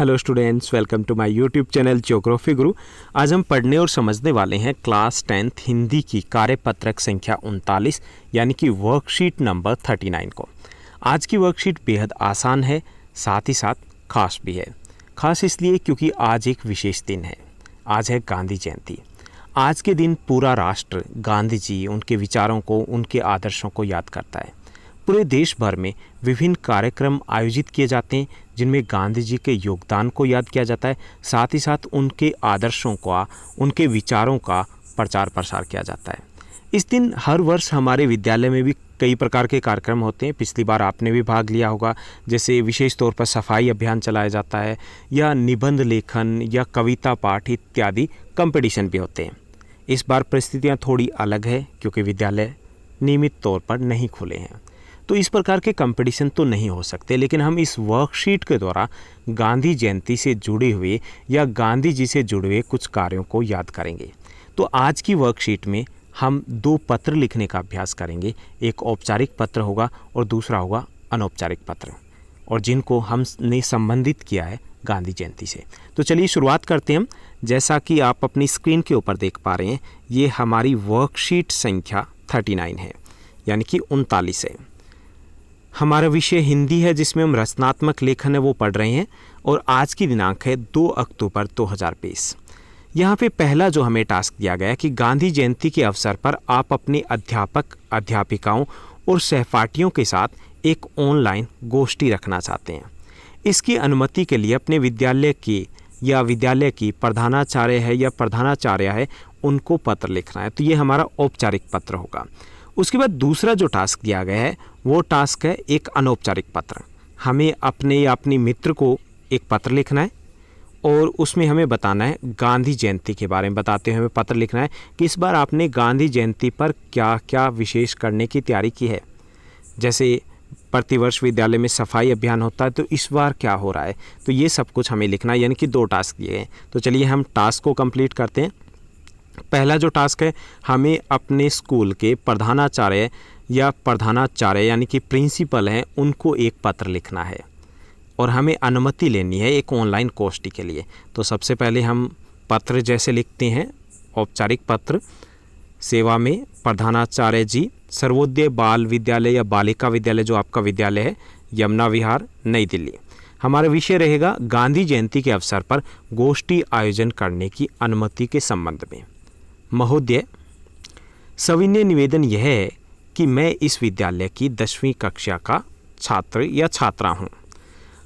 Hello students, welcome to my YouTube channel Geography Guru. आज हम पढ़ने और समझने वाले हैं क्लास 10th हिंदी की कार्यपत्रक संख्या 39 यानी कि वर्कशीट नंबर 39 को। आज की वर्कशीट बेहद आसान है, साथ ही साथ खास भी है। खास इसलिए क्योंकि आज एक विशेष दिन है। आज है गांधी जयंती। आज के दिन पूरा राष्ट्र गांधी जी, उनके विचारों को, उनके आदर्शों को याद करता है। पूरे देश भर में विभिन्न कार्यक्रम आयोजित किए जाते हैं जिनमें गांधी जी के योगदान को याद किया जाता है, साथ ही साथ उनके आदर्शों का, उनके विचारों का प्रचार प्रसार किया जाता है। इस दिन हर वर्ष हमारे विद्यालय में भी कई प्रकार के कार्यक्रम होते हैं। पिछली बार आपने भी भाग लिया होगा, जैसे विशेष तौर पर सफाई अभियान चलाया जाता है या निबंध लेखन या कविता पाठ इत्यादि कंपटीशन भी होते हैं। इस बार परिस्थितियाँ थोड़ी अलग है क्योंकि विद्यालय नियमित तौर पर नहीं खुले हैं, तो इस प्रकार के कंपटीशन तो नहीं हो सकते। लेकिन हम इस वर्कशीट के द्वारा गांधी जयंती से जुड़े हुए या गांधी जी से जुड़े हुए कुछ कार्यों को याद करेंगे। तो आज की वर्कशीट में हम 2 पत्र लिखने का अभ्यास करेंगे। एक औपचारिक पत्र होगा और दूसरा होगा अनौपचारिक पत्र, और जिनको हमने संबंधित किया है गांधी जयंती से। तो चलिए शुरुआत करते हैं हम। जैसा कि आप अपनी स्क्रीन के ऊपर देख पा रहे हैं, ये हमारी वर्कशीट संख्या 39 है, यानी कि 39 है। हमारा विषय हिंदी है जिसमें हम रचनात्मक लेखन है वो पढ़ रहे हैं, और आज की दिनांक है 2 अक्टूबर 2020। यहाँ पे पहला जो हमें टास्क दिया गया है कि गांधी जयंती के अवसर पर आप अपने अध्यापक, अध्यापिकाओं और सहपाठियों के साथ एक ऑनलाइन गोष्ठी रखना चाहते हैं। इसकी अनुमति के लिए अपने विद्यालय की या विद्यालय की प्रधानाचार्य है या प्रधानाचार्य है, उनको पत्र लिखना है। तो ये हमारा औपचारिक पत्र होगा। उसके बाद दूसरा जो टास्क दिया गया है वो टास्क है एक अनौपचारिक पत्र। हमें अपने या अपने मित्र को एक पत्र लिखना है और उसमें हमें बताना है गांधी जयंती के बारे में। बताते हुए हमें पत्र लिखना है कि इस बार आपने गांधी जयंती पर क्या क्या विशेष करने की तैयारी की है। जैसे प्रतिवर्ष विद्यालय में सफाई अभियान होता है, तो इस बार क्या हो रहा है, तो ये सब कुछ हमें लिखना है। यानी कि 2 टास्क दिए हैं। तो चलिए हम टास्क को कंप्लीट करते हैं। पहला जो टास्क है, हमें अपने स्कूल के प्रधानाचार्य या प्रधानाचार्य यानी कि प्रिंसिपल हैं, उनको एक पत्र लिखना है और हमें अनुमति लेनी है एक ऑनलाइन गोष्ठी के लिए। तो सबसे पहले हम पत्र जैसे लिखते हैं, औपचारिक पत्र। सेवा में प्रधानाचार्य जी, सर्वोदय बाल विद्यालय या बालिका विद्यालय जो आपका विद्यालय है, यमुना विहार, नई दिल्ली। हमारा विषय रहेगा गांधी जयंती के अवसर पर गोष्ठी आयोजन करने की अनुमति के संबंध में। महोदय, सविनय निवेदन यह है कि मैं इस विद्यालय की 10वीं कक्षा का छात्र या छात्रा हूँ।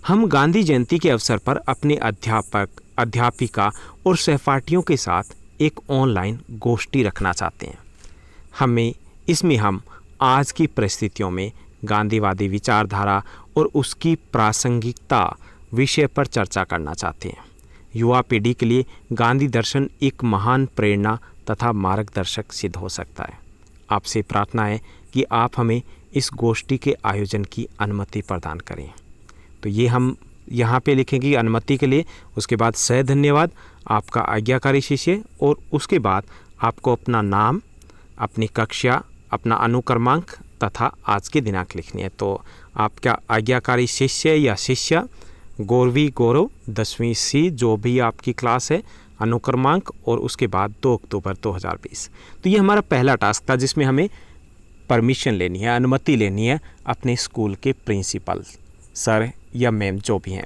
हम गांधी जयंती के अवसर पर अपने अध्यापक, अध्यापिका और सहपाठियों के साथ एक ऑनलाइन गोष्ठी रखना चाहते हैं। इसमें हम आज की परिस्थितियों में गांधीवादी विचारधारा और उसकी प्रासंगिकता विषय पर चर्चा करना चाहते हैं। युवा पीढ़ी के लिए गांधी दर्शन एक महान प्रेरणा तथा मार्गदर्शक सिद्ध हो सकता है। आपसे प्रार्थना है कि आप हमें इस गोष्ठी के आयोजन की अनुमति प्रदान करें। तो ये हम यहाँ पे लिखेंगे अनुमति के लिए। उसके बाद सह धन्यवाद, आपका आज्ञाकारी शिष्य, और उसके बाद आपको अपना नाम, अपनी कक्षा, अपना अनुक्रमांक तथा आज की दिनांक लिखनी है। तो आपका आज्ञाकारी शिष्य या शिष्या, गौरवी गौरव, 10वीं सी, जो भी आपकी क्लास है, अनुक्रमांक, और उसके बाद 2 अक्टूबर 2020। तो ये हमारा पहला टास्क था जिसमें हमें परमिशन लेनी है, अनुमति लेनी है अपने स्कूल के प्रिंसिपल सर या मैम जो भी हैं।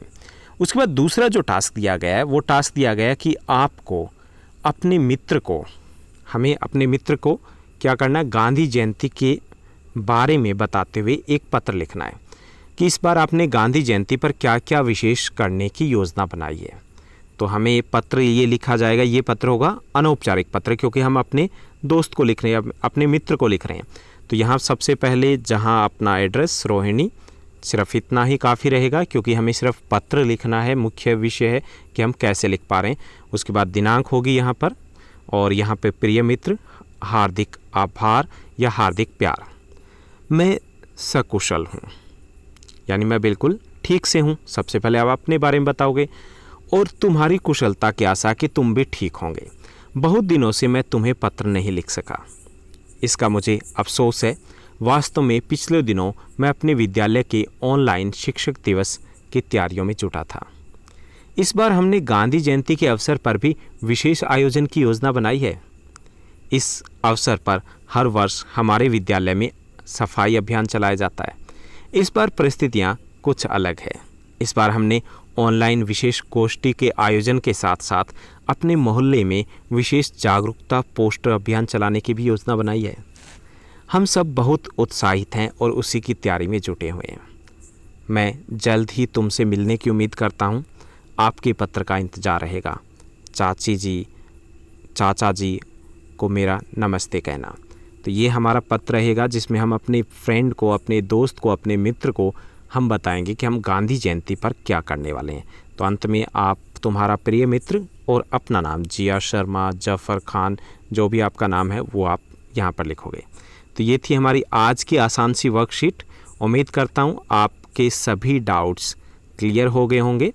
उसके बाद दूसरा जो टास्क दिया गया है वो टास्क दिया गया है कि आपको अपने मित्र को, हमें अपने मित्र को क्या करना है, गांधी जयंती के बारे में बताते हुए एक पत्र लिखना है कि इस बार आपने गांधी जयंती पर क्या क्या विशेष करने की योजना बनाई है। तो हमें पत्र ये लिखा जाएगा, ये पत्र होगा अनौपचारिक पत्र, क्योंकि हम अपने दोस्त को लिख रहे हैं, अपने मित्र को लिख रहे हैं। तो यहाँ सबसे पहले जहाँ अपना एड्रेस रोहिणी, सिर्फ इतना ही काफ़ी रहेगा क्योंकि हमें सिर्फ पत्र लिखना है। मुख्य विषय है कि हम कैसे लिख पा रहे हैं। उसके बाद दिनांक होगी यहाँ पर, और यहाँ पे प्रिय मित्र, हार्दिक आभार या हार्दिक प्यार। मैं सकुशल हूँ, यानी मैं बिल्कुल ठीक से हूँ। सबसे पहले आप अपने बारे में बताओगे, और तुम्हारी कुशलता की आशा कि तुम भी ठीक होंगे। बहुत दिनों से मैं तुम्हें पत्र नहीं लिख सका, इसका मुझे अफसोस है। वास्तव में पिछले दिनों मैं अपने विद्यालय के ऑनलाइन शिक्षक दिवस की तैयारियों में जुटा था। इस बार हमने गांधी जयंती के अवसर पर भी विशेष आयोजन की योजना बनाई है। इस अवसर पर हर वर्ष हमारे विद्यालय में सफाई अभियान चलाया जाता है। इस बार परिस्थितियाँ कुछ अलग है। इस बार हमने ऑनलाइन विशेष गोष्ठी के आयोजन के साथ साथ अपने मोहल्ले में विशेष जागरूकता पोस्टर अभियान चलाने की भी योजना बनाई है। हम सब बहुत उत्साहित हैं और उसी की तैयारी में जुटे हुए हैं। मैं जल्द ही तुमसे मिलने की उम्मीद करता हूँ। आपके पत्र का इंतज़ार रहेगा। चाची जी, चाचा जी को मेरा नमस्ते कहना। तो ये हमारा पत्र रहेगा जिसमें हम अपने फ्रेंड को, अपने दोस्त को, अपने मित्र को हम बताएंगे कि हम गांधी जयंती पर क्या करने वाले हैं। तो अंत में आप तुम्हारा प्रिय मित्र और अपना नाम, जिया शर्मा, जफ़र खान, जो भी आपका नाम है वो आप यहाँ पर लिखोगे। तो ये थी हमारी आज की आसान सी वर्कशीट। उम्मीद करता हूँ आपके सभी डाउट्स क्लियर हो गए होंगे।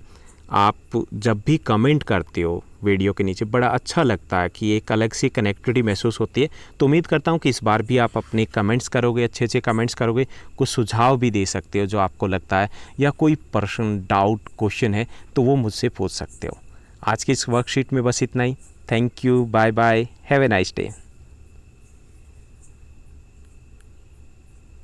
आप जब भी कमेंट करते हो वीडियो के नीचे, बड़ा अच्छा लगता है कि एक अलग सी कनेक्टिविटी महसूस होती है। तो उम्मीद करता हूँ कि इस बार भी आप अपने कमेंट्स करोगे, अच्छे अच्छे कमेंट्स करोगे, कुछ सुझाव भी दे सकते हो जो आपको लगता है, या कोई प्रश्न, डाउट, क्वेश्चन है तो वो मुझसे पूछ सकते हो। आज की इस वर्कशीट में बस इतना ही। Thank you, bye bye, have a nice day.